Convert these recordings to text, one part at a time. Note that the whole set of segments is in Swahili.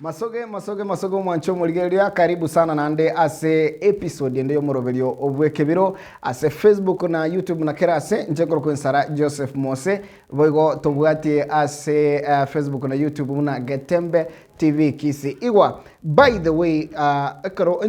Masoge mwancho muligeria karibu sana nande ase episode ndeyo morovelio obwekebiro ase Facebook na YouTube na kera ase njekoro kwensara Joseph MOSE voigo tobwati ase Facebook na YouTube na Getembe TV KISII igwa. By the way, ekero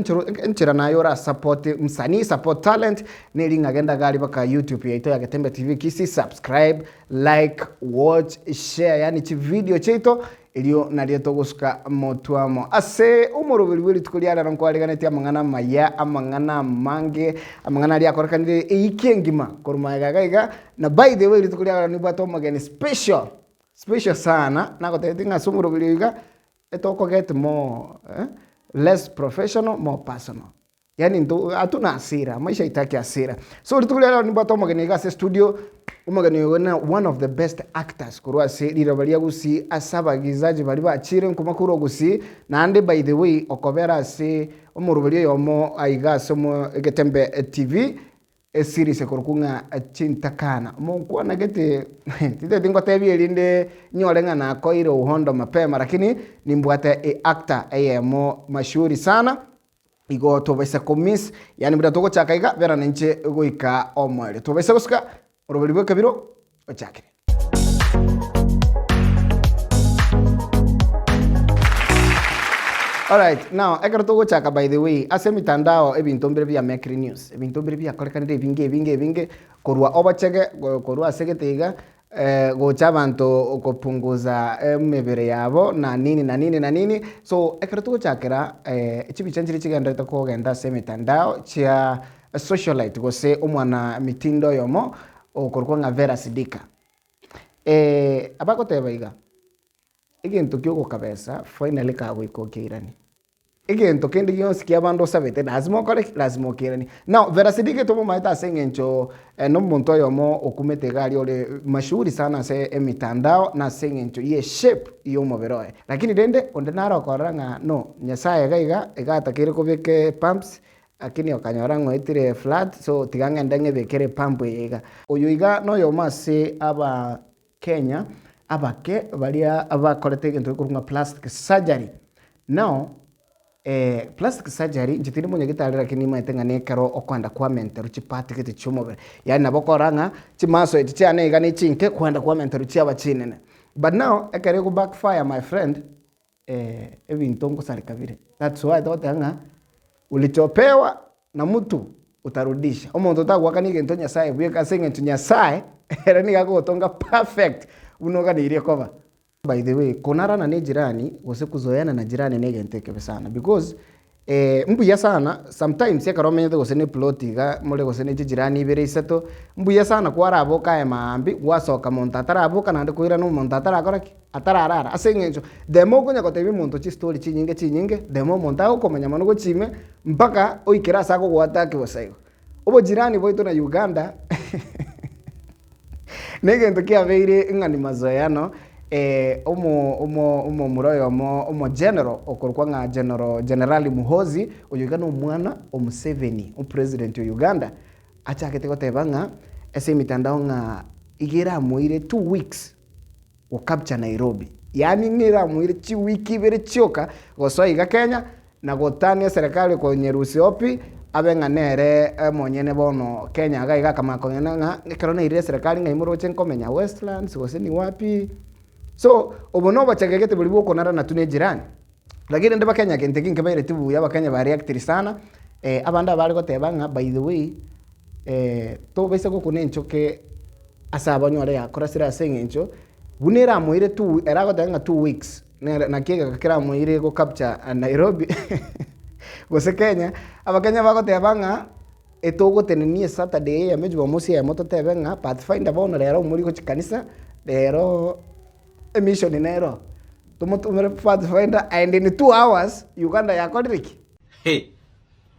enchera nayo support msanii support talent nelinga agenda gali baka YouTube yaito ya Getembe TV KISII. Subscribe, like, watch, share, yani chi video cheito ilio nalieto gusuka motuamo ase umurubiri tukuliana nkwaliganete amangana maya amangana mange amangana ali akorekanire ikengima korumagagaiga na by the way tukuliana ni bato mageni special sana nako tetinga sumurubiri iga etoko get more less professional, more personal. Yani ndo atuna asira maisha itaki asira. So tukuliana ni bato mageni iga se studio umagani one of the best actors kurwa se lirabalia gusi asabagizaji bali bachire nkumakuro gusi nande by the way okobera se umurubali yomo aiga somo Getembe TV series ekorkunga chintakana monkuwa nagete tite dingo tebi elinde nyolenga na koire uhondo mapema lakini nimbwate actor ayemo mashuri sana igo tobesa komis yani muda toko chakaiga vera nenche goika omwele tobesa guska Orobelibo EKEBIRO ochake. Alright, now ekero togo chaka by the way ase mitandao ebinto mbere bya make news ebinto mbere bya korekanire binge korwa obachege korwa segeteiga gocha abantu kopunguza mebere yabo na nini so ekero togo chakera echibicanjiri chigenda kogenda ase mitandao chia socialite gose omwana mitindo yomo okorwa nga Vera Sidika abako tebaiga igento kyo kabesa finally ka gwikokirani igento kindi gyonsi kyabando sabete lazima okirani now Vera Sidika tomo maita sengencho no muntu yomo okumete gali ole mashuri sana se emitandao na sengencho ye shape yo moberoe lakini dende ondenaro koranga no nyasaye gaiga igatakire kubike pumps akini okanyorango itire flat so tiganga ndenge bekere pampu yiga oyo iga no yomase aba Kenya abake balia abakolete gento kurunga plastic surgery now plastic surgery njitiri munye gitalira kini maetenga nekero okwanda kwa menteru chipati kiti chumobere yani nabokoranga chimaso etichane iga ni chinke kwanda kwa menteru chiaba chinene but now ekere go backfire my friend ebinto ngosalikabire that's why dotanga ulichopewa na mtu utarudisha omuntu utagwakani gento nyasaye bweka senge nyasaye era ni gagotonga perfect unoganire koba by the way konarana ne jirani wose kuzoyana na jirani ne genteke sana because mbuya sana sometimes yakaromenye gose ne plotiga mole gose ne jirani ibere isato mbuya sana kwara aboka emambi wasoka monta taraboka nande kuira no monta tarakoraki atararara asengenjo demo kunya kotebi muntu chi story chinyinge demo monta ukomenya mano gochime mpaka oikera sako gwatake wasaigo obo jirani boito na Uganda negento kia veire ngani mazoyano omo muroyo omo general okorwa nga general Muhozi oyugana omwana omuseveni o president wa Uganda achakete gotebanga ese mitandao nga igera muire 2 weeks o capture Nairobi yani ngira muire chi wiki bere chioka gosoiga Kenya na gotania serikali ko nyerusi opi abenga nere monyene bono Kenya gaiga kama konyana nga nikarona ire serikali nga imuro chenkomenya Westlands gose ni wapi so obono bachagegete bulibo konara na tune jirani lakini ndeba Kenya kenteki nkebaire tibu yaba Kenya ba react sana abanda bali gotebanga by the way to bese ko kunencho ke asaba nyore yakora sira sengencho bunera moire 2 era gotanga 2 weeks na kiega kakira moire go capture Nairobi gose Kenya abakenya bagotebanga etogo tenenie Saturday ya meju mosi ya moto tebenga pathfinder bono lero muri go chikanisa lero emission inero tumotumere pathfinder and in 2 hours Uganda yakodiriki hey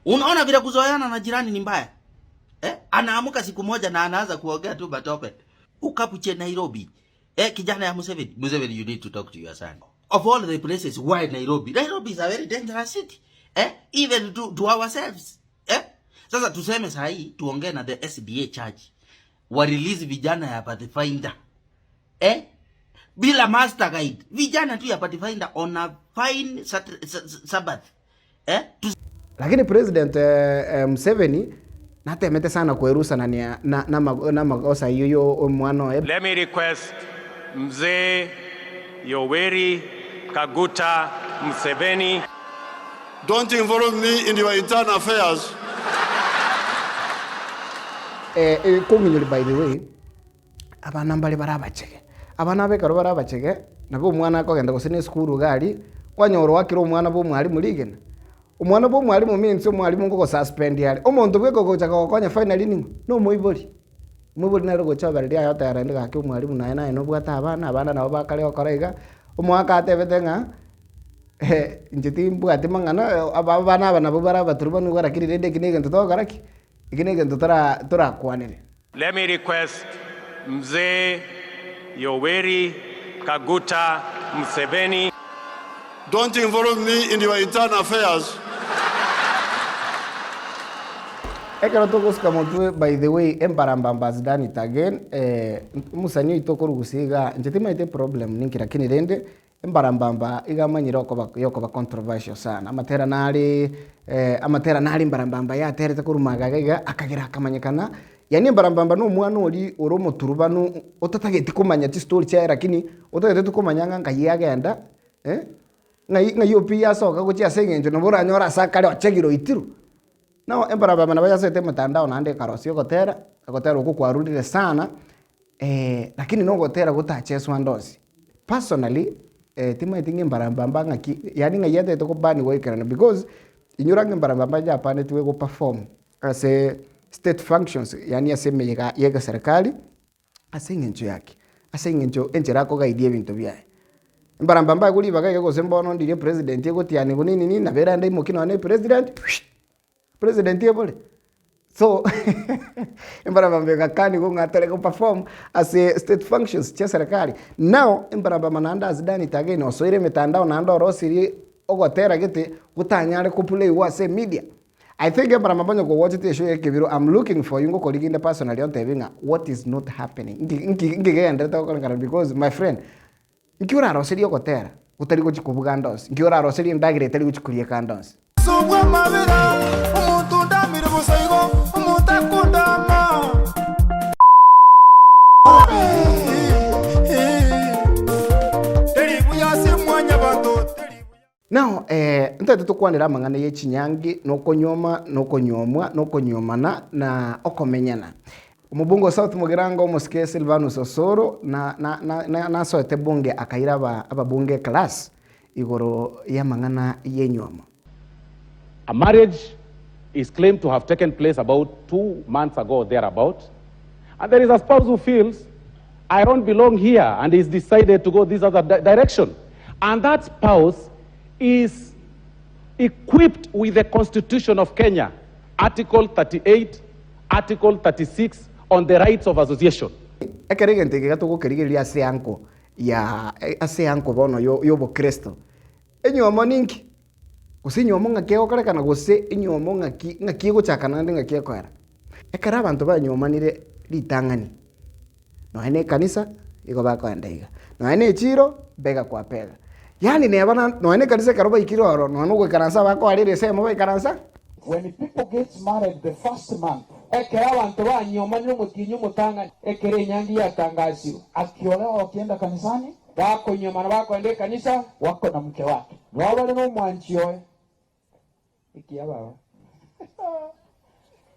unaona vile kuzoeana na jirani ni mbaya anaamuka siku moja na anaanza kuongea tu batope ukapuche Nairobi kijana ya Museveni you need to talk to your son of all the places why Nairobi is a very dangerous city even to ourselves sasa tuseme sahi tuongee na the SDA charge wa release vijana ya pathfinder bila master guide. Vijana tu ya Pathfinder on a fine Sabbath. Lakini President Museveni natemete sana kwerusa na makosa hiyo mwana. Let me request Mzee Yoweri Kaguta Museveni, don't involve me in your internal affairs. Kunginyuli by the way, abana mbali barabachege. Abana bekaro barabachege, nako mwana akogenda gusine skuru gari, wanyoro wakiro mwana bo mwalimu ligena. Umwana bo mwalimu means mwalimu ngo suspend yali. Omuntu bweko gocha kokonya finally ningo. No moibori. Moibori na rogo cha bari ya tayari ndika ke mwalimu naye no bwata abana nabo bakale okorega. Umwaka atebetenga njiti mbwate mangana abana nabo barabaturu banu gara kirinde kinege ntoto garaki. Ikinege ntotora kwanene. Let me request Mzee Yoweri Kaguta Museveni, don't involve me in your internal affairs. Ekero tokoska montwe by the way embarambambas done it again musanyo itokoro gusiga njetima ite problem ninkira kinirende embarambamba igamanyira yokoba controversial sana amatera nali mbarambamba ya terete kurumagaga akagira akamanyikana yani mbarambamba no mwana ori oromo turubanu otatageti kumanya ti story cha lakini otatageti kumanya nga yagenda ngai opia soka guchia sengenjo no bora nyora sakale ochegiro itiru no embarambamba na baya sete mtandao nande karosio gotera uko kwarurire sana lakini no gotera gutacheswa ndozi personally tima itinge mbarambamba ngaki yani ngayete to kubani wekerana because inyurange mbarambamba Japan tuwe go perform as a state functions yani aseme yega serikali asengenjo yake asengenjo enjerako gaidie bintu byaye mbarambamba guli bagaye go sembono ndire president yego tiani gunini nini na vera ndai mukino ne president yebole so mbarambamba gakani go ngatare go perform as a state functions cha serikali now mbarambamba nanda azidani tagaini osoire mitandao nanda rosiri ogotera gete gutanyare ku play was a media. I think mbarambamba go watch the show EKEBIRO. I'm looking for you go colleague personally on tebinga what is not happening ngige ndeta ko ngara because my friend nkiura rosiri ogotera utari go chikubuga ndosi nkiura rosiri ndagire tari go chikurie kandosi Sugwa mabira umuntu ndamire busaigo umuntu akundama now ntete tukwanira mangana ye chinyangi no konyoma no konyomwa no konyomana na okomenyana umubungo South Mugirango Mosque Silvanus Osoro na soete bunge akaira ababunge class igoro ya mangana ye nyoma. A marriage is claimed to have taken place about 2 months ago, thereabout. And there is a spouse who feels, I don't belong here, and is decided to go this other direction. And that spouse is equipped with the Constitution of Kenya, Article 38, Article 36, on the rights of association. Ekerigente gato go kerigeria aseanko ya aseanko bono yo bo Kristo. Enyomo ninki usinyomo ngakego karekana gose inyomo ngaki go chakana ngaki ekwera. Ekara abantu banyomanire litangani. No ene kanisa igo bakwandaiga. No ene chiro bega kwa pega. Yani ne abana no ene kanisa karoba ikiroro no no karansa bako alire sema ba karansa. When people get married the first month, ekera abantu banyomanire mutinyo mutangani ekere nyandi yatangaziro. Akiolewa wakienda kanisani, wako nyomana wako ende kanisa, wako na mke wake. Wabale no mwanchioe. Ikia baba.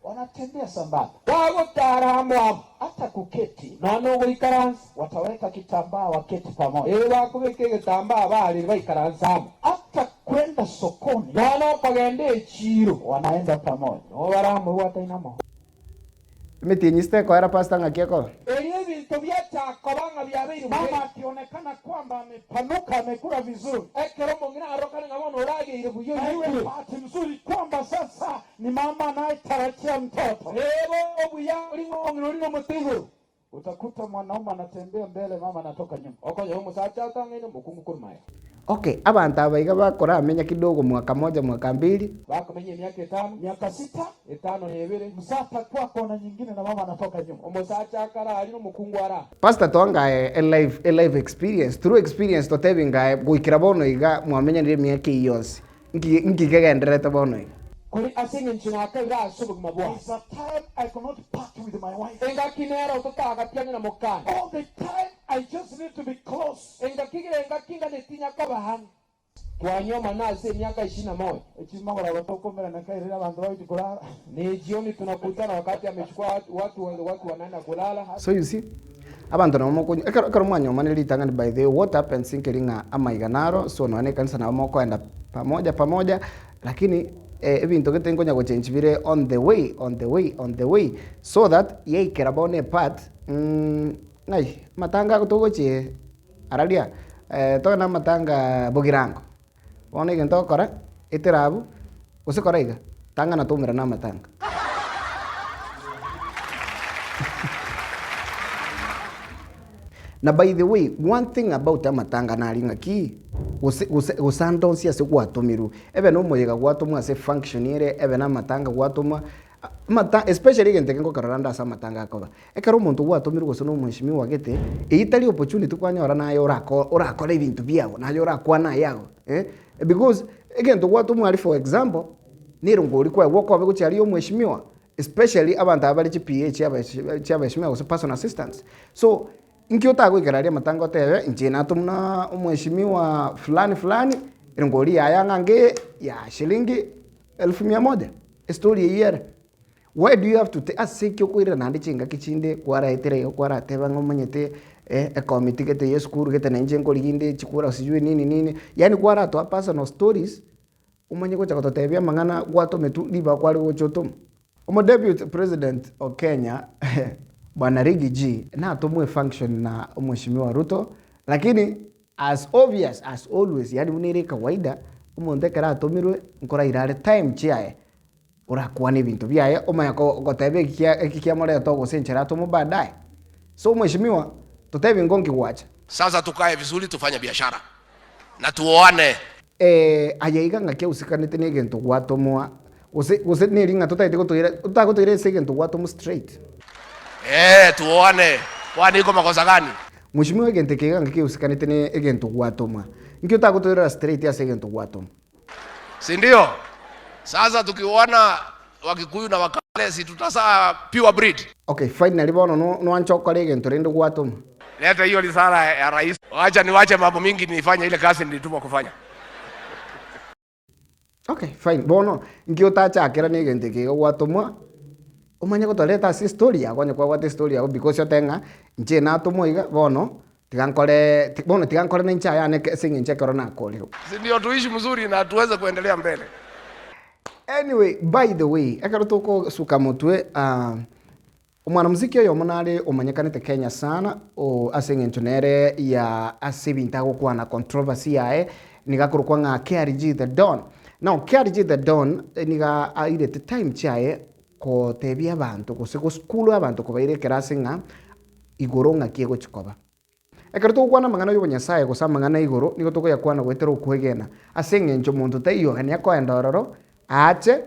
Wanatembea sambamba. Wao taramu hata kuketi. Na no ikaransa wataweka kitambaa waketi pamoja. Wako weke kitambaa bali waikaransa. Hata kwenda sokoni. Wana pagende chiro wanaenda pamoja. Wabaramu watainamo. Metinyiste kwa era pasta ngakieko. Bintu byachakobanga byabiri mama akionekana kwamba amepanuka amekula vizuri. Ekero mwingine arokana ngabona urage ile buyo iwe bahati nzuri kwamba sasa ni mama anayetarajia mtoto. Leo obuya ulingo mutigo. Utakuta mwanaume anatembea mbele mama anatoka nyuma. Okoje huko sasa tangene mukungu kurumaya. Okay, abantu abaiga bakora amenya kidogo mwaka moja mwaka mbili. Bakamenya miaka 5, miaka 6, 5 ni 2. Msata kwa kona nyingine na mama anatoka nyuma. Omosacha akara ali no mukungwara. Pastor Tonga a live experience. Through experience to tevinga guikira bono iga mwamenya ndire miaka yonse. Ngigegenderete bono iga. Kuri asinge nchina akabira asubu mabwa. It's a time I cannot part with my wife. Enga kinera utotaga pyanya na mokana. All the time I just need to be close. Enga kinga netinya kabahani. Kwa nyoma naze miaka 21. Echimagora watokomera na kairira bantu wao kulala. Ni jioni tunakutana wakati amechukua watu wanaenda kulala. So you see, abantu na moko ekaro mwanyo manili tangani by the way, what happens inkeringa amaiganaro so no ane kanisa na moko enda pamoja lakini ebintu getengonya go change vire on the way so that ye kerabone part ngai matanga kutogoche aradia to na matanga bogirango one gento kora itirabu usikora iga tanga na tumira na matanga. Na by the way, one thing about amatanga na ringa ki usandonsi ase gwatumiru ebe no moyega gwatumwa ase function ire ebe na matanga gwatuma especially gente kengo karanda asa matanga akoba ekaro muntu gwatumiru gose no mweshimi wagete eitali opportunity kwanyora nayo urakora ibintu byago nayo urakwana yago because egento gwatumwa ari for example nirungo uri kwa woko abe gucyari yo mweshimiwa especially abantu abali PH cyabashimiwa gose personal assistants so Nkiota gwikararia matango tewe njina tumna umheshimiwa fulani ngori yaya nge ya shilingi 1100 story year. Why do you have to asikyo kwira nandi chinga kichinde kwara etere kwara teba ngomanyete a committee gete yeskuru gete nanje ngori ginde chikura sijui nini yani kwara to personal stories umanye ko chakato tebia mangana gwato metu liba kwari gochoto omo deputy president of Kenya Bwana Rigi G na atumwe function na mheshimiwa Ruto lakini as obvious as always yani unire kawaida umondekera atumirwe nkora irare time chiae urakuwa ni bintu byaye umanya ko gotebe kikia mole to gosenchera atumu baadaye so mheshimiwa tutebe ngongi wacha sasa tukae vizuri tufanye biashara na tuoane ayaiga ngake usikanite negento gwatomwa use niringa tutaite utagotoire segento gwatomu straight tuone kwani iko makosa gani mheshimiwa egente kega ngike usikanite ne egento gwatoma ngike utagotoire straight ya segento gwatoma si ndio sasa tukiona Wakikuyu na Wakale si tutasa pure breed. Okay finally bono no anchoka egento rendo gwatoma leta hiyo risala ya rais acha niwache mambo mingi nifanye ile kazi nilitumwa kufanya. Okay fine bono ngike utachakira ne egente kega gwatoma umanye ko toleta si story yako nyakwa what story yako because yotenga nje na tumoiga bono tigankore na ncha yana singe nche corona koliro si ndio tuishi mzuri na tuweze kuendelea mbele. Anyway by the way akaro toko suka mutwe umwana muziki yo munare umanyekanite Kenya sana o asinge nchonere ya asibinta ko kwa na controversy yae nigakuru kwa nga KRG the Don. Now KRG the Don niga aire the time chae ko tebia abantu ko seko skulu abantu ko baire kerasinga igoro ngakie go chikoba ekerto kwana mangana yo nyasaye ko samangana igoro niko toko yakwana gwetero kwegena asenge ncho muntu tayo hani akoenda ororo ache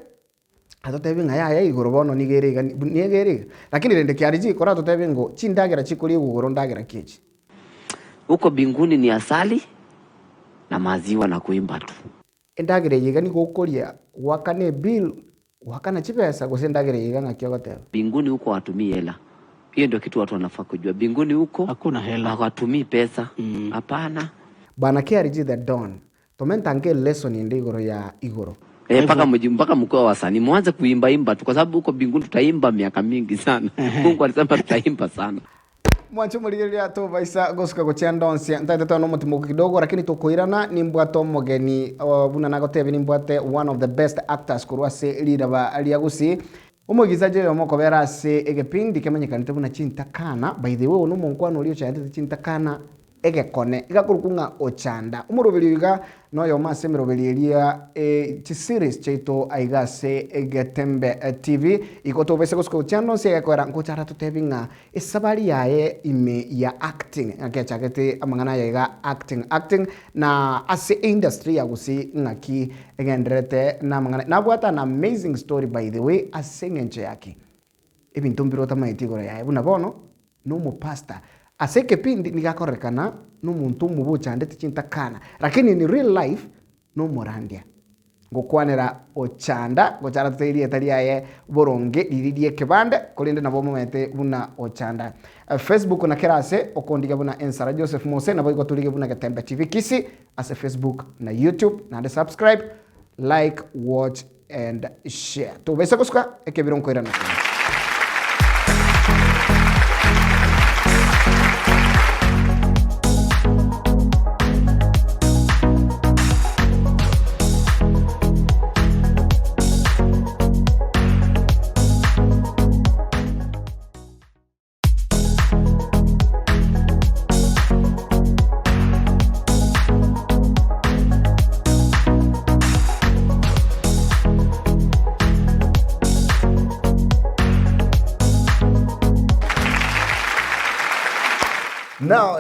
atotebi ngaya igoro bono nigerega lakini rende kiariji kora totebi ngo chindagira chikuri igoro ndagira kiechi huko binguni ni asali na maziwa na kuimba tu endagira yiga ni gokoria wakane bill wakana chipesa kusendagire yiga ngakio goteba binguni huko watumii hela. Hiyo ndio kitu watu wanafaa kujua. Binguni huko hakuna hela, hawatumii pesa. Hapana. Bana KRG the Don tomentange lesson indigoro ya igoro mpaka mkoa wa sani mwanze kuimba tu kwa sababu huko binguni tutaimba miaka mingi sana. Mungu alisema tutaimba sana. Mwancho muligeria to baisa gosuka gochiandonsia ntate to no mutimo kidogo lakini tukoirana ni mbwato mogeni buna nagotebe ni mbwate one of the best actors kurwase leader ba aliagusi umugizaje yo moko berase egepindi kemenyekanite buna chintakana by the way no monkwano ulio cha chintakana egekone igakurukunga ochanda umuroberi iga noyo mase miroberiria series cheito aigase Getembe TV ikoto bese kosko channel se yakwera ngochara tutebinga esabari yae ime ya acting akechagete amangana yaiga acting na ase industry yagusi ngaki egendrete na mangana na bwata an amazing story by the way asengenche yake ebintu mbirota maitigoro yae buna bono no mu pastor ase kepindi nigakorekana no muntu mubuchande tichintakana lakini ni real life no morandia ngokwanera ochanda gochara teirie tariaye boronge liririe kebande kolinde nabo momete buna ochanda Facebook na kerase okondiga buna ENSARA Joseph MOSE nabo ikoturige buna Getembe TV KISII ase Facebook na YouTube na subscribe like watch and share to besa kuska ekebiro nkoira na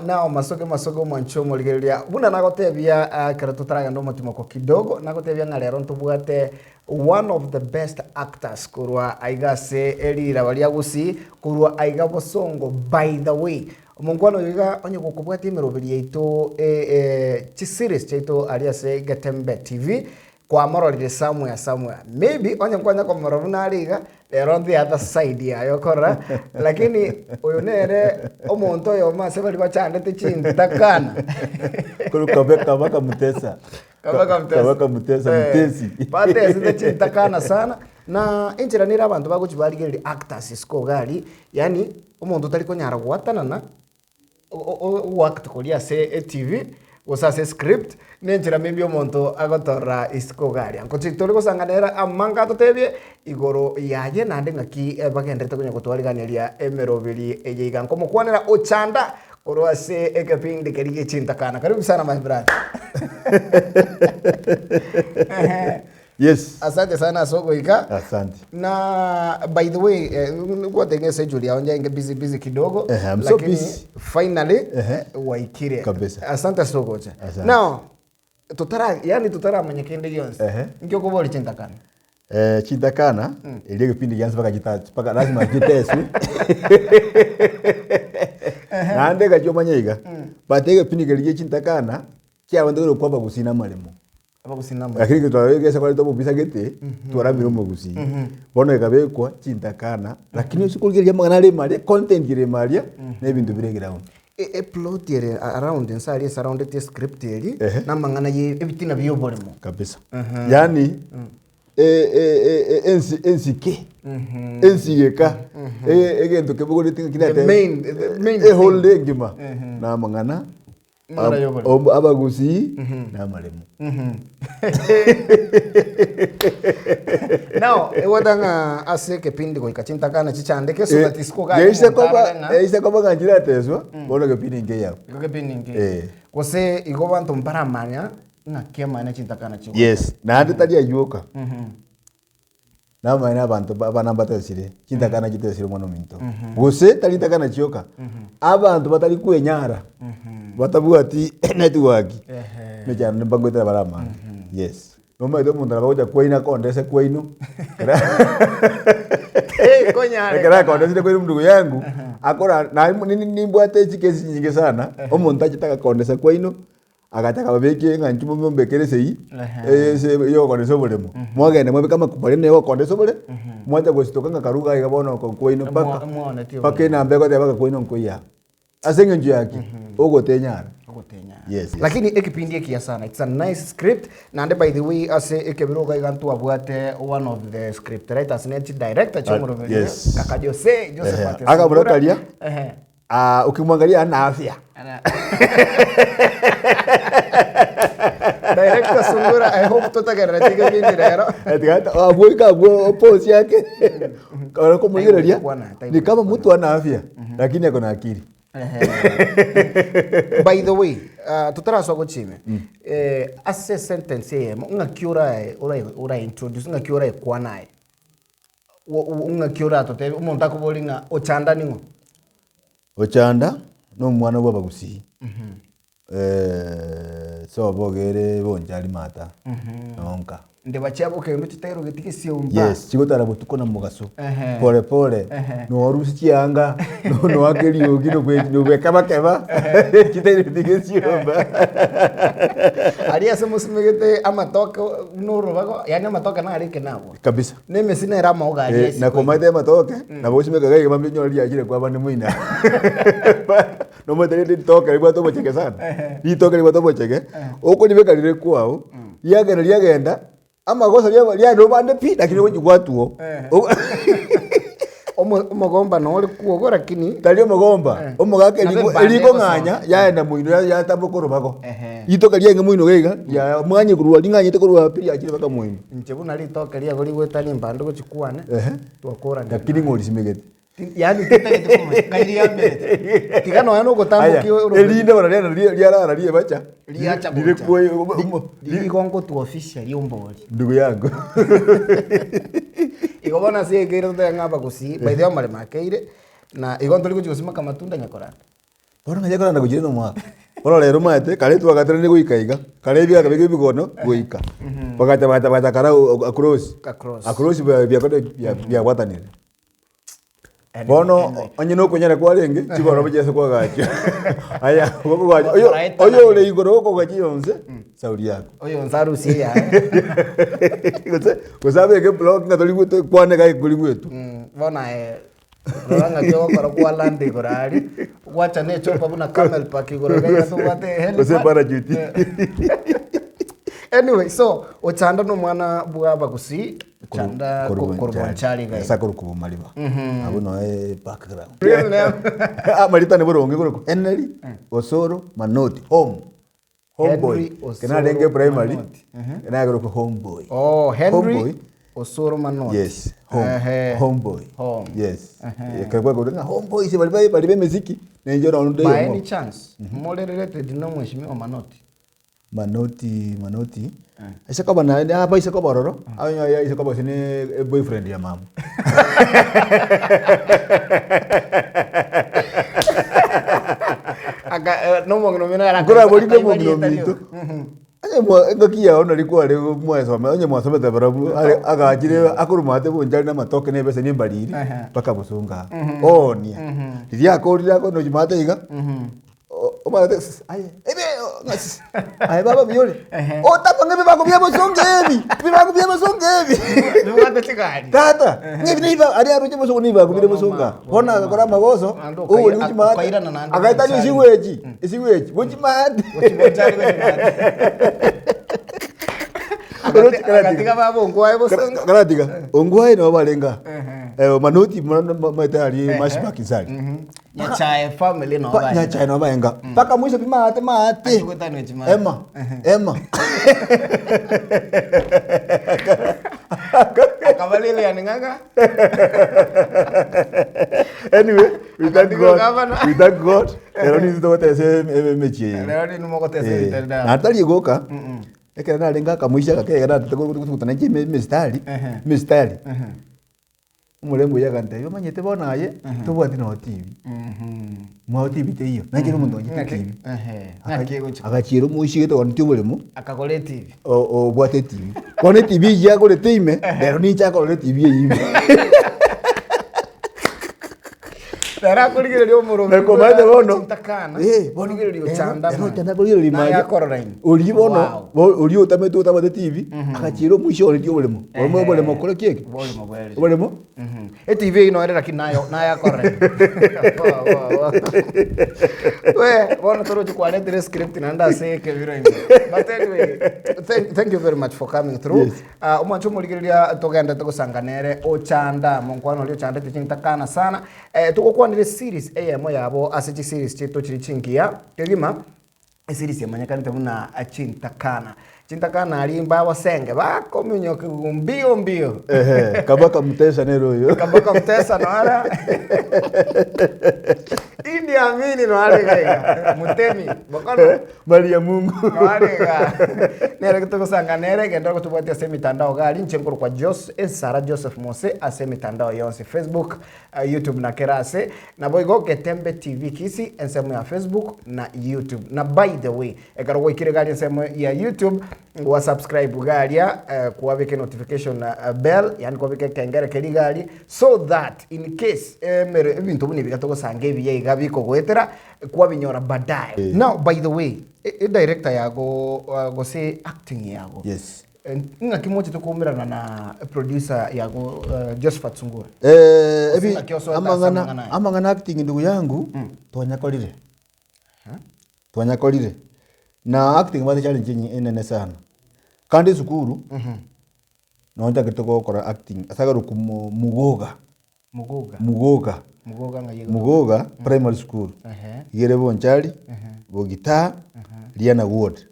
Now masogo manchomo ligeria buna nagotebia karatutaraga ndo matimoko kidogo nagotebia ngarero ntubwate one of the best actors kurwa aigase erira balia gusi kurwa aiga bosongo by the way mungwano yiga onye gukubwate imeroberi yaito series chaito aliase Getembe TV kwa mororire somewhere maybe onye kwanya kwa mororuna aliga on the other side yayo kora lakini oyonere omuntu oyo mase bali bachande tichintakana kabaka mutesa mutesi patesi tichintakana sana na injiranira abantu baguchibarigeri actors isko gali yani omuntu tari konyara gwatanana work kolia se TV usase script nenjira maybe omuntu agotora isko gari ankochitore gosanganera amanga totebye igoro yaye nande ngaki bagendete kunya gutwariganiria emeroberi eyiga nkomukwanera ochanda korwase ekaping de kerige chintakana karibu sana my brother. Yes. Asante sana Sogo ika. Asante. Na by the way, what I guess Julia onja inge busy kidogo. I'm so busy. Finally, waikire. Kabisa. Asante Sogo cha. Now, tutara manyekende yonse. Nkyo kuboli chintakana. Chintakana, ile kipindi yansi paka lazima jiteswe. Nande gajo manyiga. Batege kipindi kerige chintakana, kya wandoro kwamba kusina malemo. Lakini kitwawegesa kwa litobo bisa gete tuarabiro mugusi bono ekabekwa chintakana lakini usikulgeria magana maria content ire maria na ebintu biregira on plot ire around inside surrounded the script iri na mangana ye ebitina biyo bolemo kabisa yani ensike ensigeka egento kebogori tinga kinate main whole ngima na mangana abagusi na maremu now ewadanga ase kepindi ko ikachintakana chichandeke so that isko ga yeise ko baganjira teswa bono kepindi nge yao kepindi nge kose igo bantu mparamanya na kema na chintakana chigo yes na hadi tadia yuka na maana abantu bana batasire chintakana chitesire mwana minto gose talitakana chioka abantu batali kwenyara batabu ati network mejana mbangwetera barama yes no mai do mundara baja kwaina kondese kwaino konyare kera kondese kwaino mndugu yangu akora na nimbwate chikezi nyingi sana omuntu achitaka kondese kwaino agataka babeke nganchumo mbombekerese yi yo kondese bolemo mwagene mwe kama kubarene yo kondese bole mwaja gositoka ngakaruga igabono ko kwaino paka na mbego te baka kwaino nkoya asenge nju yake ogotenyara yes. Lakini ekipindi ekia sana it's a nice script na by the way ase ekebiro ga igantu abwate one of the script writers net director chomoro yes. kaka Joseph aga burakalia ukimwangalia ana afya director Sungura I hope tutagerera chikipindi rero etigata abwika pose yake kwa kumwigereria ni kama mtu ana afya lakini ako na akili By the way, tutaraswa gochime. Ase sentence ye nga kiura ora introduce nga kiura kwa nae. Nga kiura tote umuntu akubolinga ochanda ningo. Ochanda no mwana wa bagusi. So bogere bonjali mata. Nonka. Nde bachabo ke ndo chitero gitike siomba. Yes, chigotara butuko na mugaso. Pole pole. No rusi chianga, no akeli ogino kwe no bekaba keba. Chitero gitike siomba. Ari hacemos megete amatoka no robago, yani amatoka na ari kenabo. Kabisa. Neme sina era mauga ari. Na komaite amatoka, na bosi mekaga ke mambi nyori ajire kwa bani muina. No moteri ndi toka ri bato bocheke sana. Ndi toka ri bato bocheke. Oko ni bekalire kwao. Yagenda amagosa lya ndo bande pi lakini wewe gwatuo omugomba no uri kuogo lakini tali omugomba omugake eliko nganya yaenda muino ya tabokoro bako itoka lya ngemuino gega ya mwanye kurwa linganye te kurwa pili akire baka muino nchebu nali toka lya gori gwetani mbando gochikuane twakora lakini ngori simegete yani tetete kuma kairi ya mbere tigano ano gotambuki elinde bara lya bacha liacha ligongo tu official yombori ndugu yangu igobona sie kero ngaba kusi by the way mare makeire na igondo liko chigosima kama tunda nyakorana bora ngajya na kugire no mwaka bora rero mate kare tu agatera ni guikaiga kare bya kabege bigono guika bagacha bata kara across bya watanire bono onye no kunyara kwa renge chigoro bjeso kwa gacho aya goko gacho oyo le igoro goko gacho yonse sauri yako oyo nzaru si ya kusabe ke blog ngatoli gute kwane kai kuli gwetu bona Ranga kyo kora kwa landi korari wacha ne chopa buna camel pack gora ga so wate heli ose para duty. Anyway, so ochanda no mwana bwaba kusi chanda korbonchari ga esa korukubu maliba abo no background amarita ne boronge koroko eneli osoro manoti homeboy kana denge primary kana koroko homeboy Henry Osoro Manoti. Yes, homeboy. Yes. Kwa kudenga homeboy si bali muziki. Na njora onde. By any chance, more related na mheshimiwa Manoti. Manoti. Isa kwa bana hapa isa kwa bororo. Aya isa kwa sine boyfriend ya mama. Aga no mo mina era. Kura boli ko mo mito. Ngakia ona likuwa le mweso onye mwaso beta barabu agajire akurumate bunjari na matoke ne bese nimbaliri paka busunga onia idia akori yako no jimate iga omate aye ebe ngasi aye baba biole o tapa ngebe bako byabo songebi bibako byabo songebi niwate tikari tata ngebi niba ari aroje boso niba kubire bosonga hona akora magoso o uri uchimate agaitani isiweji bujimate bujimate katika babo ongwae bosonga katika ongwae no balenga manoti matari mashback inside nyachae family no baenga nyachae no baenga paka mwisho bimate Emma kabalile yaninganga anyway we thank God eroni ndote se mechi eroni numo tese interda natali goka ekera na lenga kamuisha kakera tukutana nje mistari umulembo yakante yo manyete bonaye tubwati no TV mwa TV te iyo nakiro mundo nje TV agachiro muishige to ntyo bulemo akagole TV o bwate TV kone TV yakole teime pero ni chakole TV yime Tara kuligire lyo muro. Nako mate bono. Takana. Bono gire lyo chanda. No chanda kuligire limaje. Na yakororaini. Uri bono. Uri utametu utamate TV. Akachiro mwisho oli bolemo. Bolemo kole keke. Bolemo. TV ino era kinayo na yakororaini. We, bono toro chukwane dire script nanda se EKEBIRO ino. But anyway, thank you very much for coming through. Umancho muligire togenda tukusanganere o chanda monkwano lyo chanda tichintakana sana. Tuko ile series emo yabo aseti series cheto chichingia kegima series yamanyakanite muna chintakana alimba wasenge bako minyoke mbio kabaka mtesa nero yo kabaka mtesa no ara Idi Amini no alega Mutemi bokono bali ya Mungu no alega nere kitoko sanga nere gendo kutubwatia ase mitandao gali nchenkuru kwa ENSARA Joseph Mose ase mitandao yonse Facebook, YouTube na kerase na boigo Ketembe TV KISII ensemo ya Facebook na YouTube. Na by the way ekaro goikire gali ensemo ya YouTube wa subscribe galia kuwabeke notification bell, yani kuwabeke kengere keri gali, so that in case mere ibintu buni bigatoko sange biye igabiko gwetera kuwa binyora badai. Now by the way director yago go say acting yago. Yes. Nga kimoja tukumirana na producer yago Josephat Sungura. Amangana acting ndugu yangu twanyakolire. Twanyakolire. Na acting bali challenge inene sana. Kandi sukuru nonja kitoko kora acting asagaru mugoga primary school yere bonchali bo guitar liana ward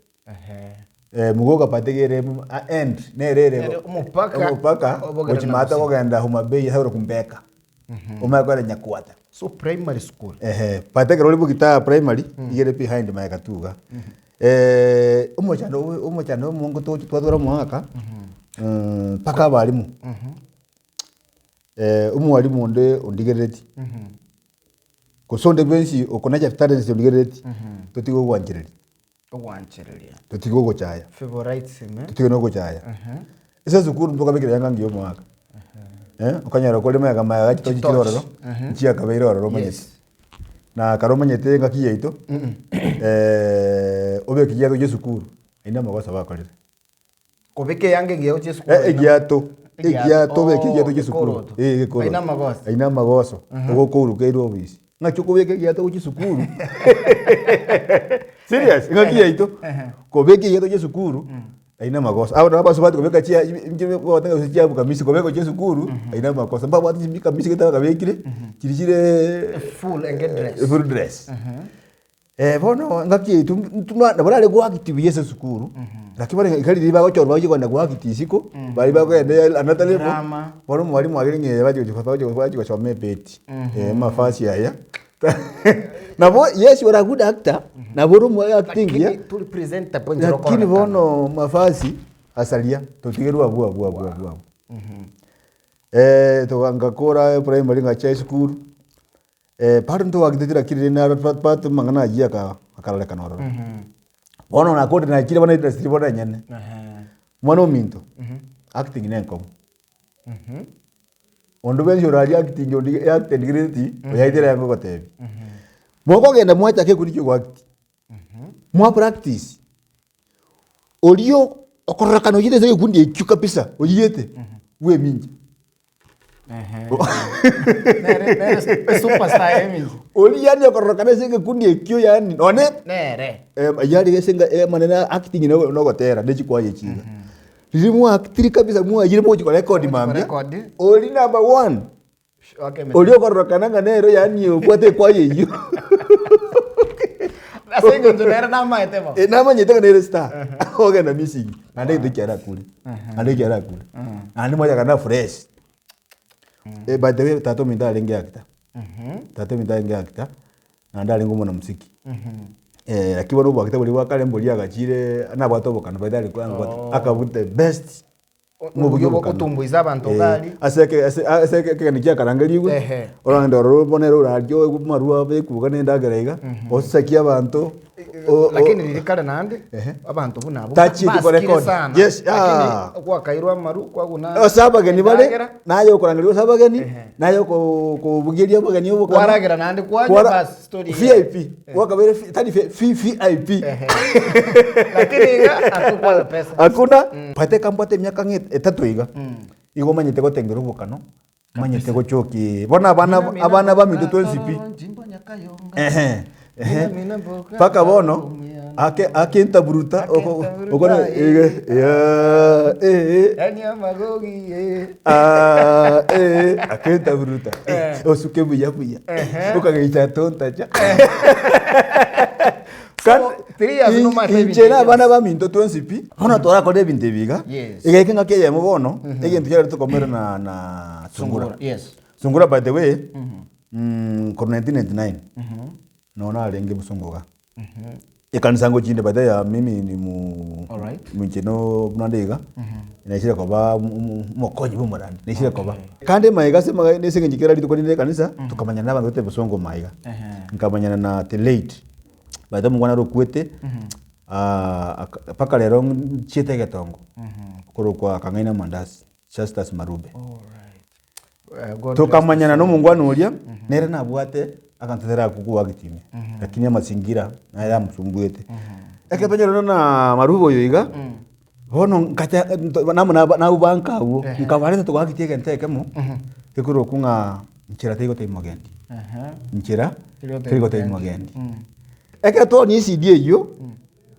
mugoga pategere end nerere umupaka ochimata ogenda Homa Bay asagaru kumbeka umakwara nyakwata so primary school pategere oli bo guitar primary yere behind maikatuga umuchano mungu twadura mwaka paka balimu umwalimu ondigereti kusonde bensi okonaja talents ondigereti totigo gwanchireri totigo gochaya favorite sime totigo no gochaya esa sukuru mtoka bikira yanga ngiyo mwaka okanyara kole mega maya tochikiroro nchia kabeiroro manyesi na karomanyete ngakiyeito obe kiyato jesukuru ina magosa bakorera kobeke yange giyo jesukuru egiato be kiyato jesukuru gikoro ina magoso ogokuru keiro obisi ngachukubeke giato jesukuru serious ngakiyeito kobeke giyato jesukuru ina magoso abo nabaso bati kobeka chia njime botanga usikia bukamisi kobeko jesukuru ina magoso mbabo ati mbika misi kitaka kabekire kirikire full dress bono ngaki tumwa nabarale gwa active yese sukuru lakini bari kali riba gochoro baje kwenda gwa active siko bari bagende another level bono mwalimu agenge baje kwa mepeti mafasi haya na bo yes you are a good actor na boru mu acting ya to represent the point roko lakini bono mafasi asalia totigerwa bwa to ngakora primary ngacha school pardon to agitira kire na pat mangana ajia ka akalale kanoro bono na kodi na kire bana industry bona nyane mwana minto acting nenko ondo benjo radio acting ondi acting greti oyaitira yango gotebi moko genda mwacha ke kuri kyo act mwa practice olio okorakano yite se kundi ekyu kabisa oyete we minji nere superstar emi oli yani okorakano se kundi ekyu yani one nere yari gesenga manena acting no gotera ndechi kwa yechiga limu acting kabisa mu ajire mo chiko record mambia oli number 1 okay oli okorakana nganero yani obwate kwa yeyo asengo nzonera na maetemo nama nyetanga nere star ogenda missing ande ndikyara kule ande moja kana fresh by the way tato minda lenge actor tato minda lenge actor anda lengo mwana muziki akiwa no bakita buli wakale mboli agachire nabwato bokana by the way akabute best mubuyo bokutumbuiza abantu gali aseke kanikia karangaliwe oranda robonero radio marua bekuga nenda gerega osakia abantu lakini lirikale nande abantu bunabo tachi ko record yes lakini kwa kairwa maru kwa guna osabageni bale nayo kurangaliwe osabageni nayo ko bugeria bageni obo kwaragira nande kwa bas story VIP wakabere tani VIP lakini atukwa pesa akuna pate kampote miaka etatu iga igo manyete go tengero bukano manyete go choki bona abana ba mitu 20p paka bono akinta bruta okona yani amagogi akinta bruta osuke buya ukageita tonta cha injena bana ba minto 20p ona tora ko de bintebiga igekinga ke yemo bono egentu cyari tukomera na Sungura yes Sungura by the way Kwa 1999 naona alenge busongoga ikanisa ngo chinde baada ya mimi ni mcheno mnandega inaishira kwa ba mokonyi bumurani inaishira kwa ba kandi maiga sema nese njikera lito kwa kanisa tukamanya n'abantu bote busongo maiga nkamanya na the late baada mungwana rokwete paka lero chete getongo koro kwa kangaina mandasi Shastas Marube tukamanyana no mungwana ulia nera nabwate akantethera kukuwa gitime lakini amasingira naya musumbuete ekepanyero na Marubo yoiga hono nkata na ubanka uo nkabarete tukagitiye ntekemo ikuru kunga nchira tego teimogendi nchira tego teimogendi eketo ni CD iyo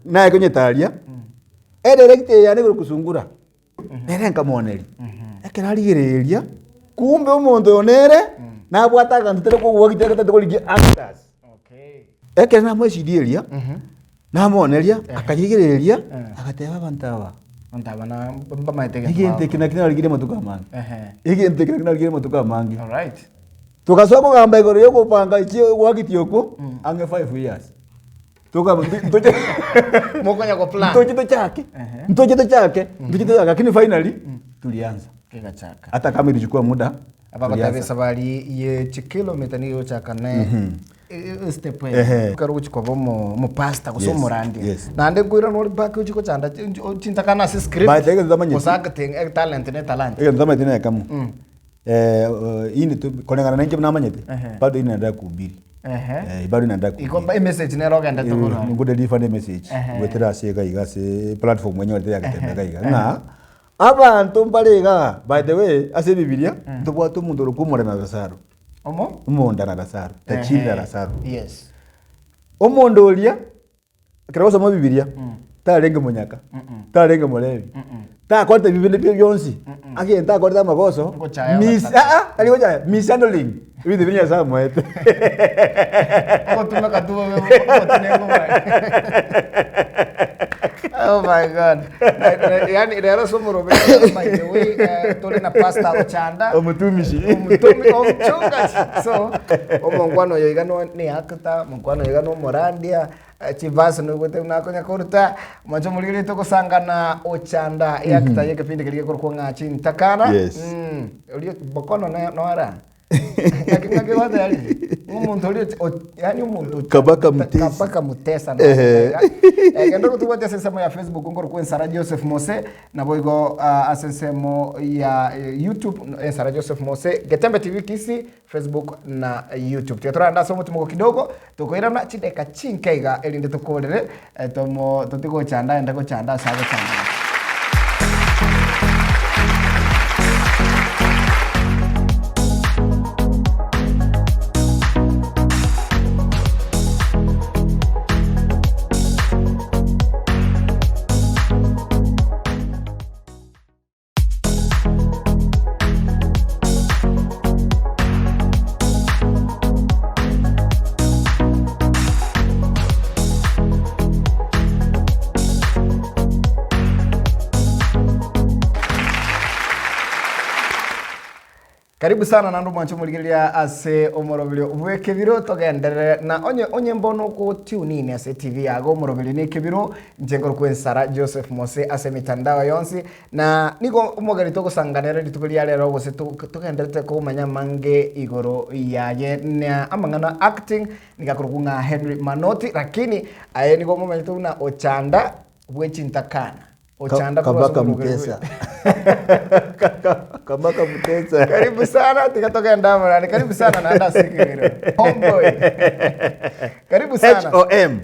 na ekonyetaria edirecte ya ne kusungura nere nkamoneri ekerarigereria kumbe umuntu onere na bwataga ntete ko wogiteka tete ko ligi actors eke na mweshidiria na moneria akayigereria agateba bantawa na mbamaitege igente kina ligire matuka mangi igente kina ligire matuka mangi all right tukasoko gamba igoro yo kupanga ichi wagiti yoko ange 5 years tuka ntoje mokonya ko plan ntoje to chake lakini finally tulianza kigachaka hata kama ilichukua muda abako tabe sabari ye kilomita niyo chaka ne step karo uchiko mo pasta kusomorandi nande kuira no back uchiko chanda chinta kana script ba tege zamanye acting talent ne talent zamanye ne kamu ini tu konengana nange namanyete bado ina nda kubiri bado ina nda kubiri ikomba message ne rogenda to kono ngude different message wetera sega igase platform wenye wetera gatembega iga na abantu mbalega by the way ase bibilia ndobwato mundu rukumura na Lazaro umonda na Lazaro tachiri na Lazaro yes omondo olia kirawosa mo bibilia tarenge munyaka tarenge mulevi ta kwata bibinde byonsi agenda kwata magoso aligoja mishandling with the nya mwete otuna katuwa oteneko oh my god yani rero somoro by the way tole na pasta ochanda omutumishi omchunga so omongwano yoigano ni akta mongwano yoigano morandia chivas no gote unakonya koruta manjo mulire to kusangana ochanda yakta yake pinde kile ko ngachi ntakana ulio bokono no ara lakini ngewada yali umuntu ulio yani umuntu kabaka mutesa na ngendo kutubote sesemo ya Facebook ngoro ku ENSARA Joseph Mose na boigo asesemo ya YouTube ENSARA Joseph Mose Getembe TV KISII Facebook na YouTube tetora ndaso mutumo kidogo tukoira na chideka chinkaiga elinde tukolere tomo tutigo chanda enda ko chanda sabe chanda. Karibu sana na ndugu mwancho muligiria ase omorobelio bwekebiro togendere na onye mbono ko tune in ase TV yago omorobelio ne kebiro njengoro ku ENSARA Joseph Mose ase mitandao yonsi na niko umogari toko sanganera litukulia lero gose togenderete ko manya mange igoro yaye na amangana acting nikakurukunga Henry Manoti lakini aye niko mumanya tuna ochanda bwechintakana ochanda kabaka mutesa kabaka mutesa karibu sana tikatoka ndamara karibu sana na anda sikiro homeboy karibu sana HOM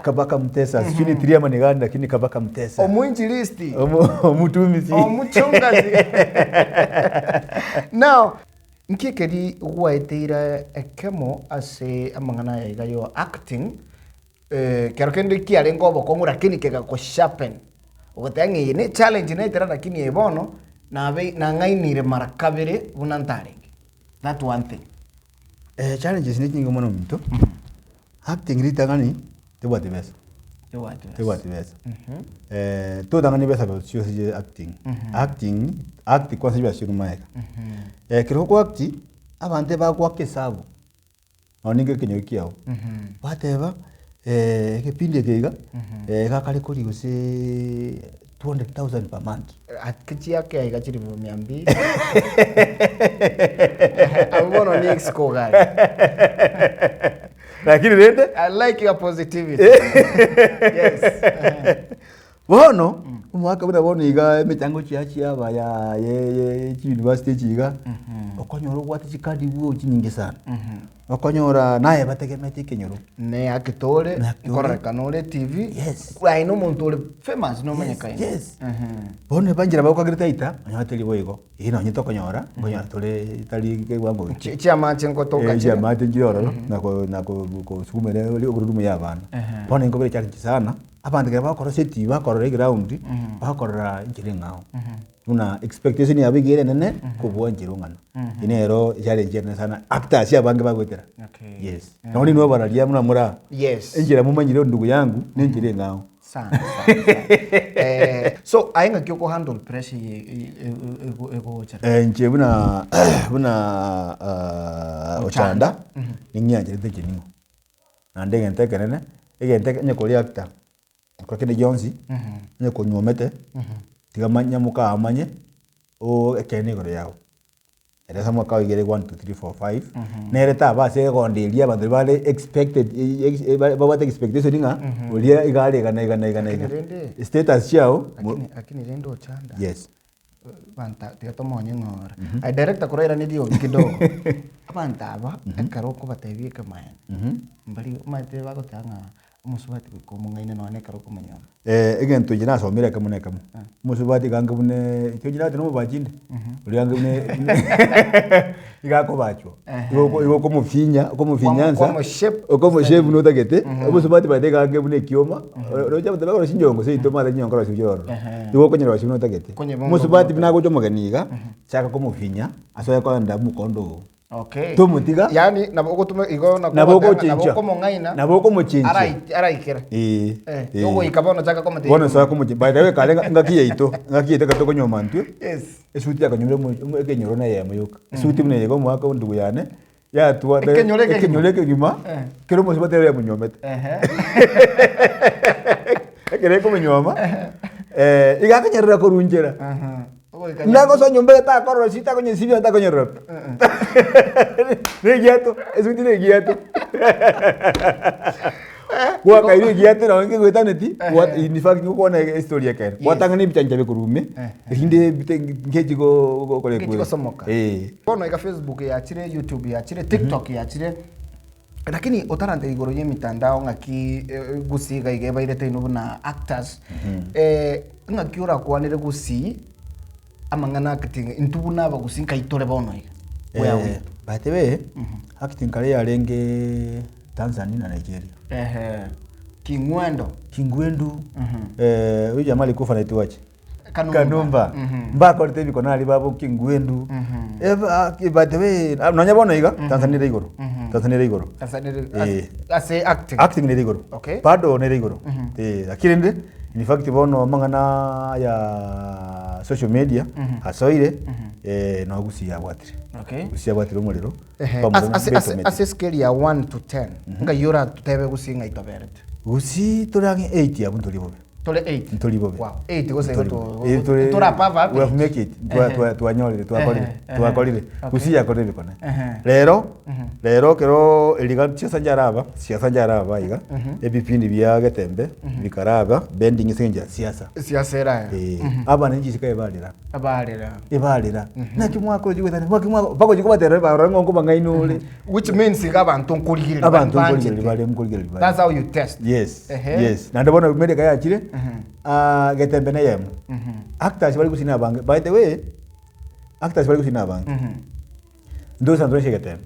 kabaka mutesa sijui triama ni gani lakini kabaka mutesa omuinjilisti omutumisi omuchungazi now nkikeri waitira ekemo ase amangana ya yo acting kero kende kiale ngobo kongura kini kega ko sharpen ugotangi ni challenge ne tera lakini ebono na ngainire marakabere unantarenge that one thing challenges ni kingo mono mito acting ritangani tebwate besa tewati besa to tangani besa ba sio sije acting kwanza biya sio maeka kiro ko acti abante ba kwa kesabu oninge kinyo kiao bateba kipindi kega kakali kuri gose 200,000 per month akichi yake aikachiri 200 amubono ni exco guy lakini rende I like your positivity yes bono umwaka buna bono iga michango chiachi aba ya ye university chiga okonyoro gwati chikadi buo chinyinge sana okonyora naye bategemete kenyoro ne akitore koreka nore TV yes ai no muntu uri famous no menyeka yes bono banjira bakagirita ita anyateli boigo ino nyito konyora tole tali ke wango chama chenko toka chama tenjiro nako sukumere oli ogurumu yabana bono ngobere cyari sana abandi ke bakora seti bakora ground bakora njirengao una expectation ya bigire nene kubwa njirungana inero yale njerne sana actors ya bange bagwetera yes noni no baralia mura yes njira mumanyire ndugu yangu ninjirengao sana so ainga kyoko handle pressure ego chara nje buna ochanda ninyanjire tekinimo nandege ntekenene egenteke nyekoli actor kwa kene Jonsi nyeko nyomete tigamanya muka amanye o ekene gore yao era samwa ka igere 1 2 3 4 5 nere ta ba se gondelia bandu bale expected baba expectation ninga olia igale gana status chao akini rendo chanda yes banta tigatomanye ngora ai director korera ni dio kidogo abanta ba akaroko batebi kamaye mbali mate bagotanga musubati kumungaine none karoko manyama egento jina somira kamune kamu musubati ganga bune icyo jina tino bajinde uri ganga bune igako bacho igo ko mufinyanza ko mo chef no tagete musubati bade ganga bune kioma roja bade bagoro sinjongo se itoma da nyongoro sijoro igo ko nyoro sino tagete musubati binago cyo muganiga chaka ko mufinya asoya ko nda mukondo okay tomutiga yani naboko tume igo naboko mongaina naboko mochinja araikera yogo ikabona chaka ko mate bona sa ko muchi by the way kale ngakiye ito katoko nyoma ntwe yes esuti akanyure mu ekenyoro na yema yoka esuti mune yego mwaka ndugu yane ya tuwa ekenyoleke gima kero mo sibatera ya munyomete ekere ko munyoma igakanyerera ko runjera Nago so nyombe ta korro sita konye sibia ta konye rop. Regiato, esuti regiato. Kwa kairi regiato na ngi gweta neti, what in fact nguko na story yake. Watangani bichanja bekurume. Hinde ngeji go kole kwe. Somoka. Bono ika Facebook ya chire, YouTube ya chire, TikTok ya chire. Lakini otarante igoro ye mitandao ngaki gusiga igeba irete ino na actors. Ngaki ura kwanire gusi amangana acting intubuna bagusinka itore bono iga batewe acting kale yarenge Tanzania na Nigeria Kingwendu uyu jamaa alikufa na ituache Kanumba mbako tebi kona ali babo Kingwendu batewe nanya bono iga Tanzania igoro ase acting ne igoro pado ne igoro akirende in fact bono mangana ya social media asoire no gusiya bwatire gusiya bwatire umuriro ase scale ya 1 to 10 nga yura tutebe gusinga itoberete gusi turange 8 ya buntu libobe tole 8 ntoli bobe wow 8 gose to tora va we have make it tuanyolire tuakolire gusiya kolire kone rero kero eliga siasa njaraba iga ebipindi bya getembe bikaraba bending siasa era abana njisika ebalira nakimwako jigwetane bako jikubatera ba ngongo bangainule which means abantu nkuligire bali mkuligire that's how you test yes na ndabona medica yachire getembe na yemu actors bali kusina bange by the way actors bali kusina bange ndo sandro getembe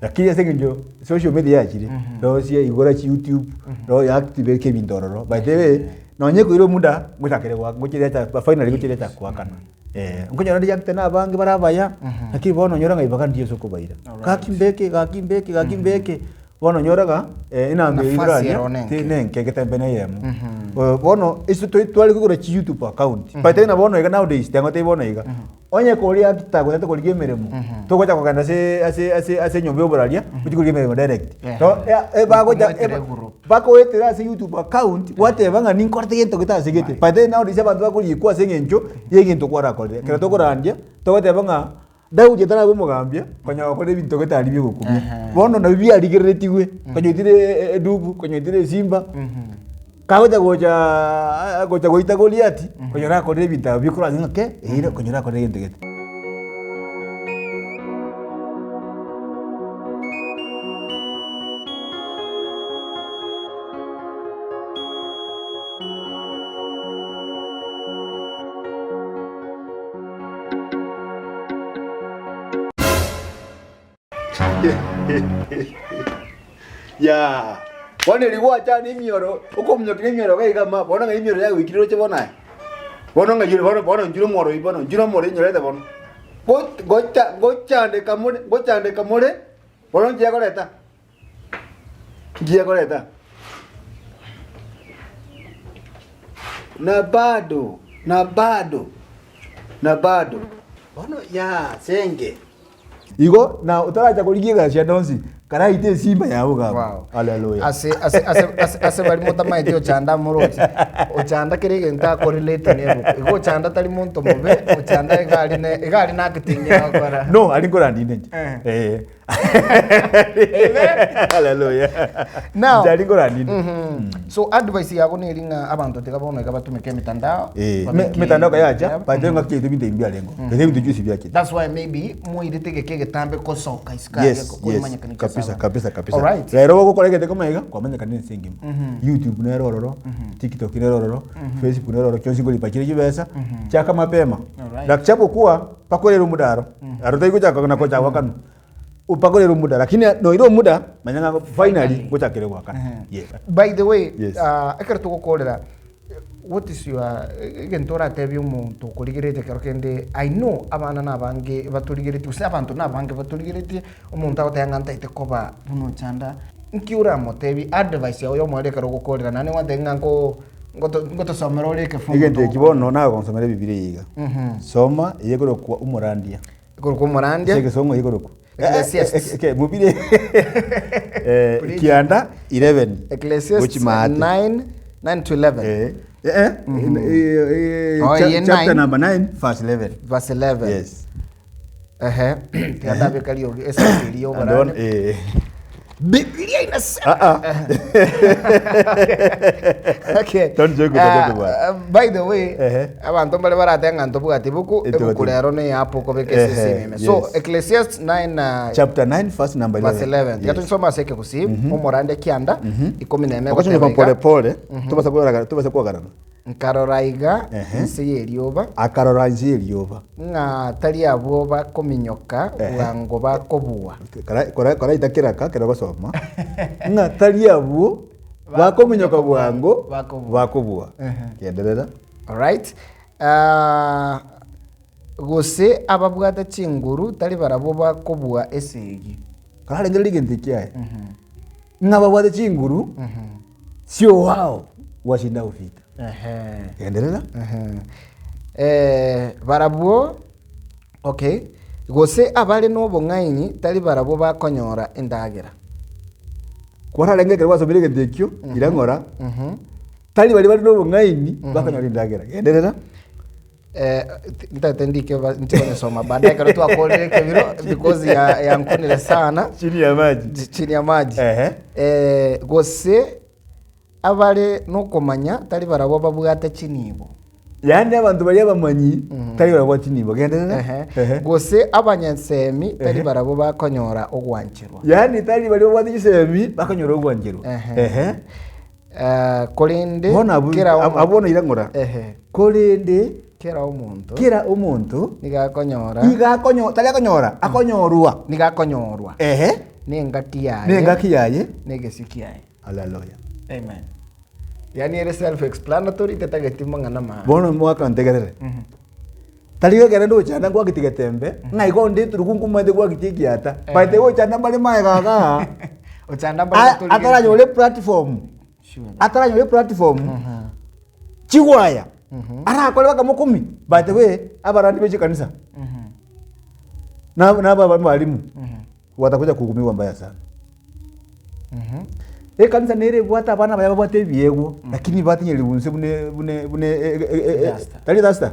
lakini asengenjo social media yachire ndo sia igora chi YouTube ndo active ke bindororo by the way nonye kuiro muda mutakere wa ngukireta finally ngukireta kwakana ngonya ndi yakte na bange barabaya lakini bono nyora ngaibaga ndiye soko baira kakimbeke bono nyoraga inambe Nafasi irania eronenke. nenke getembene yemo bono isu twali kugura chi YouTube account but na bono iga nowadays tengo te bono iga onye kori akita go tete meremo to gocha kuganda ase nyombe oburaria uti meremo direct to ba gocha ba ko etera ase YouTube account whatever nga ninkorte gento gitase gete but nowadays abantu bakuri kwa sengencho yegento kwara kole kera to kurandia to whatever nga dau jetana bo mugambia konya wakole bintu getari byo gukumia bono na bibia rigiretiwe konyitire edubu konyitire simba kagoja gocha goita Goliati konyora kole bintu bikura ngake ire konyora kole gento gete ya bone ligwa chani mioro uko mnyokire mioro ga ma bona ga mioro ya wikiro che bona bona ga jiro bona njiro moro ibona njiro moro nyorete bona gocha de kamore bona njia koleta na bado bona ya senge igo na utaraja kuligiga cia donsi kana ite simba yawo ga haleluya ase bali mutama itio chanda murochi ochanda kirige nta correlate nebo igo chanda tali muntu mobe ochanda igali na kitinge akora no ali ngora ndine haleluya now ali ngora ndine so advice yako ni ringa abantu tikabona ikabatumike mitandao mitandao kayaja baje ngakye tubinde imbia lengo bende bintu juice byake that's why maybe muiritege kegetambe kosoka iskage kumanya kanisa kabisa alright rero wogo koregete komaiga kwamenya kanisa singim YouTube nero roro TikTok nero roro Facebook nero roro kyonsi goli pakire jibesa chaka mapema ndakichapo kuwa pakorera umudaro arutai kuchaka na kocha wakanu upakorera umudaro lakini no iro muda manyanga finally kuchakire wakanu yes by the way ekerto gukorera what is your gentora tebyo muntu kurigirete kerokende I know abana nabange baturigirete usa abantu nabange baturigirete umuntu atayanga ntaite koba buno chanda nkiura motebi advice yawo yomwere kero gukorera nani watenga ngoto somera ureke fumu igende kibono na konsomera bibiri yiga soma yegoro kwa umurandia sege somo yegoro ku mubire kianda 11 Ecclesiastes 9 to 11 chapter number 9 verse 11 yes tiada bekalio esabilio barani Biblia inasema okay don't joke by the way abantu bale baratenga ntobuga buku ebukulero ne yapo ko bekese so Ecclesiastes 9 chapter 9 verse number 11 yatusoma seke kusi umorande kianda 14 okachunye pole pole tubasa kuagarana nkaroraiga nsi yerioba akarora nsi yerioba nga tali abo bakominyoka bwango bakobua kora itakiraka kera gosoma nga tali abo bakominyoka bwango bakobua yenderera alright gose ababwata chinguru tali barabo bakobua esegi kara ndiri ligende kiaye nga babwata chinguru sio wao washinda ufita endelea barabo okay gose abale no bongaini tali barabo bakonyora endagera kwara lenge kerwa sobire gedekyo irangora tali bali no bongaini bakonyora endagera endelea ntatendike ntone soma baadaye kana tu akole kebiro because ya nkunile sana chini ya maji gose abale no komanya tali barabo babwata chinibo yani abantu bali abamanyi tali barabo chinibo gendera gose abanyansemi tali barabo bakonyora ogwanchirwa yani tali bali babwata chisemi bakonyora ogwanchirwa kolende kira abona irangora kolende kira umuntu nigakonyora tali akonyorwa nigakonyorwa nengaki yaye negesikiaye haleluya amen yani ere self explanatory tetagetima ngana ma bono mwaka ntegerere taliga gerendo chana kwa kitigetembe na igo ndi turukungu mande kwa kitigiata baite wo chana bali mae gaga ochanda mbali ataranya ole platform ataranya ole platform chiwaya arakole bakamukumi by the way abarandi beche kanisa na baba mwalimu watakuja kuhukumiwa mbaya sana. Kanisa nere bwata abana baya babate biego lakini batinye libunse bune tali dasta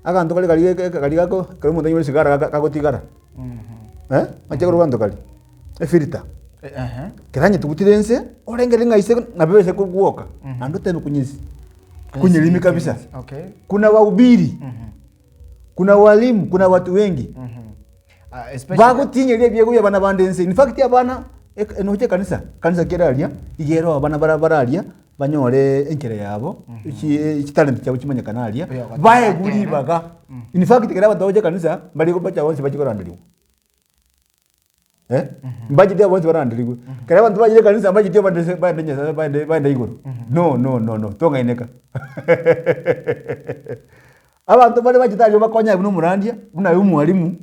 akanto kali gako kali mundu nyore sigara kagotigara mache kuru kanto kali filter kiranye tukutirense orengere ngaise nabebese kuguoka ando tenu kunyisi kunyelimi kabisa. Kuna wahubiri kuna walimu kuna watu wengi bago tinyelie biego ya bana bandense in fact ya bana enoche kanisa kiralia igero abana baralia banyore enkere yabo iki talent cyabo kimanyakanalia baye guri baga in fact kira batoje kanisa bali ko bacha wonse bachikorandiriwe mbaji dia wonse barandiriwe kira bantu baje kanisa mbaji dia bande igoro no tonga ineka abantu bali bachitaje bakonya buno murandia buna y'umwalimu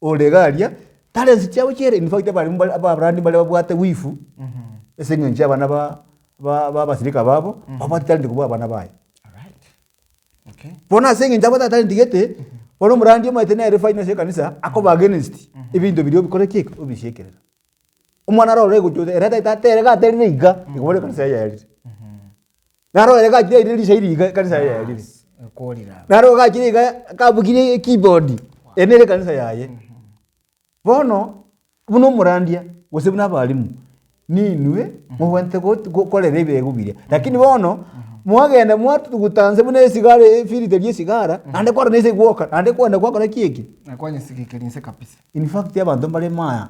olegalia talent cyabo kire in fact abarandi bali babwate wifu esengenje abana ba basirika babo babati talent kuba abana baye. Bona sengenje abata talent gete bono murandi mo etene refinance kanisa ako ba against ibintu biri bikore kike ubishekerera umwana ro rego jode reta itatere ga tere iga ikobore kanisa yari naro rega jide iri shairi iga kanisa yari korira naro ga jide iga kabugire keyboard enere kanisa yaye bono buno murandia gose buna balimu ninwe muwente gukorera ibego biria lakini bono mwagenda mwatu gutanze bune sigara filite bye sigara ande kwa nese guoka ande kwenda kwa kana kieki akwanye sikikelinse kabisa. In fact abantu mbale maya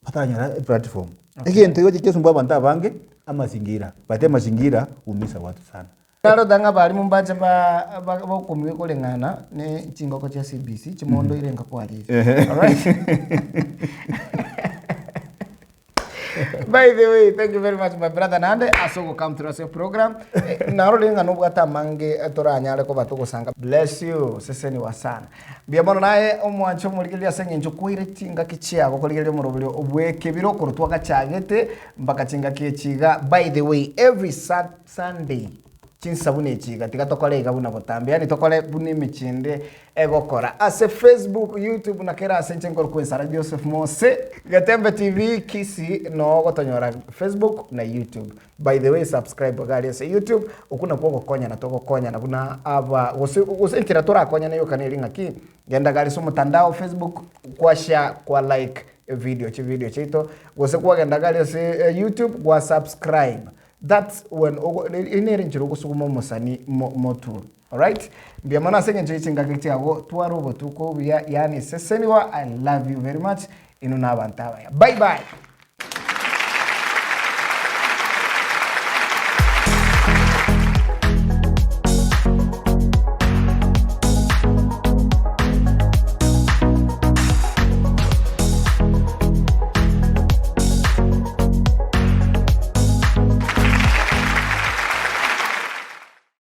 patanya platform ekintu yoje kesu mbaba ntabange amazingira bate mazingira umisa watu sana naro danga balimu mbaje ba kumiwe kolengana ne chingoko cha CBC chimondo irenga kwa alizi. All right. By the way, thank you very much, my brother Nande. Asogo come through your program. Narolenga no bwata mange toranyale ko batoko sanga. Bless you. Seseni wasana. Biamono naye omwancho muligilia senge njo kwire tinga kichia ko kuligilia murobulyo obwekebiro kurutwa gachagete mpaka tinga kichiga. By the way, every Sunday chinsabune chiga tikatokole gabuna botambe yani tokole buni michinde egokora ase Facebook, YouTube na kera ase nchenkor ku ENSARA Joseph Mose Gatembe TV KISII no gotonyora Facebook na YouTube. By the way, subscribe gari ase YouTube ukuna poko konya na toko konya na kuna aba gose kira tora konya na yo kanelinga ki genda gari so mtandao Facebook kwa share kwa like video chito gose kwa genda gari ase YouTube kwa subscribe. That's when inere njiro gusuguma musani motu. All right, mbia mana senge nje chinga kiti ago tuwarobo tuko yani seseniwa. I love you very much inuna bantawa. Bye bye.